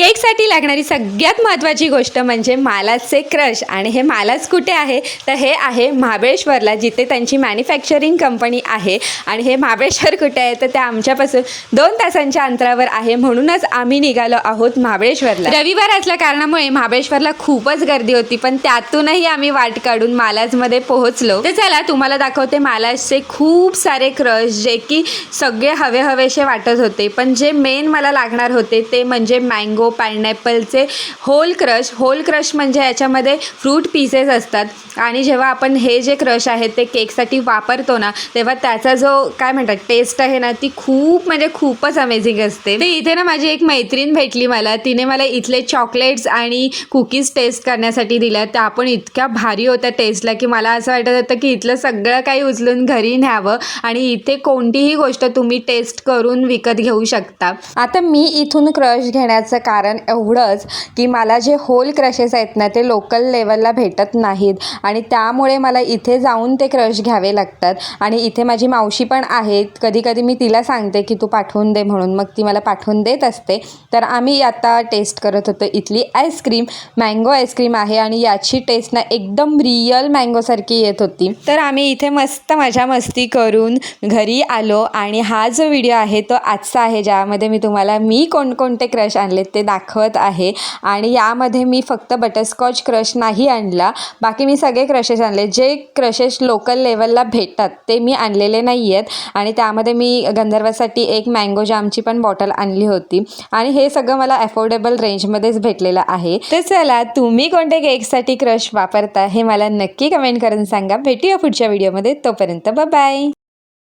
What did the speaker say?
केकसाठी लागणारी सगळ्यात महत्त्वाची गोष्ट म्हणजे मालाजचे क्रश. आणि हे मालाज कुठे आहे तर हे आहे महाबळेश्वरला, जिथे त्यांची मॅन्युफॅक्चरिंग कंपनी आहे. आणि हे महाबळेश्वर कुठे आहे तर ते आमच्यापासून 2 तासांच्या अंतरावर आहे. म्हणूनच आम्ही निघालो आहोत महाबळेश्वरला. रविवार असल्या कारणामुळे महाबळेश्वरला खूपच गर्दी होती, पण त्यातूनही आम्ही वाट काढून मालाजमध्ये पोहोचलो. तर चला तुम्हाला दाखवते मालाजचे खूप सारे क्रश, जे की सगळे हवेसे वाटत होते. पण जे मेन मला लागणार होते ते म्हणजे मँगो पायनॅपलचे होल क्रश म्हणजे याच्यामध्ये फ्रूट पीसेस असतात. आणि जेव्हा आपण हे जे क्रश आहेत ते केकसाठी वापरतो ना, तेव्हा त्याचा जो काय म्हणतात टेस्ट आहे ना, ती खूपच अमेझिंग असते. ते इथे ना माझी एक मैत्रीण भेटली मला. तिने मला इथले चॉकलेट्स आणि कुकीज टेस्ट करण्यासाठी दिल्या. त्या पण इतक्या भारी होत्या टेस्टला की मला असं वाटत होतं की इथलं सगळं काही उचलून घरी न्यावं आणि इथे कोणतीही गोष्ट तुम्ही टेस्ट करून विकत घेऊ शकता. आता मी इथून क्रश घेण्याचं कारण एवढंच की मला जे होल क्रशेस आहेत ना ते लोकल लेवलला भेटत नाहीत आणि त्यामुळे मला इथे जाऊन ते क्रश घ्यावे लागतात. आणि इथे माझी मावशी पण आहे. कधी मी तिला सांगते की तू पाठवून दे म्हणून, मग ती मला पाठवून देत असते. तर आम्ही आता टेस्ट करत होतो इथली आईस्क्रीम. मँगो आईस्क्रीम आहे आणि याची टेस्ट ना एकदम रिअल मँगोसारखी येत होती. तर आम्ही इथे मस्त मस्ती करून घरी आलो. आणि हा जो व्हिडिओ आहे तो आजचा आहे, ज्यामध्ये मी तुम्हाला कोणकोणते क्रश आणले ते दाखवत आहे. आणि यामध्ये मी फक्त बटरस्कॉच क्रश नाही आणला, बाकी मी सगळे क्रशेस आणले. जे क्रशेस लोकल लेवलला भेटतात ते मी आणलेले नाही आहेत. आणि त्यामध्ये मी गंधर्वासाठी एक मँगो जामची पण बॉटल आणली होती. आणि हे सगळं मला अफोर्डेबल रेंजमध्येच भेटलेलं आहे. तर चला, तुम्ही कोणत्या केकसाठी क्रश वापरता हे मला नक्की कमेंट करून सांगा. भेटूया पुढच्या व्हिडिओमध्ये. तोपर्यंत बाय.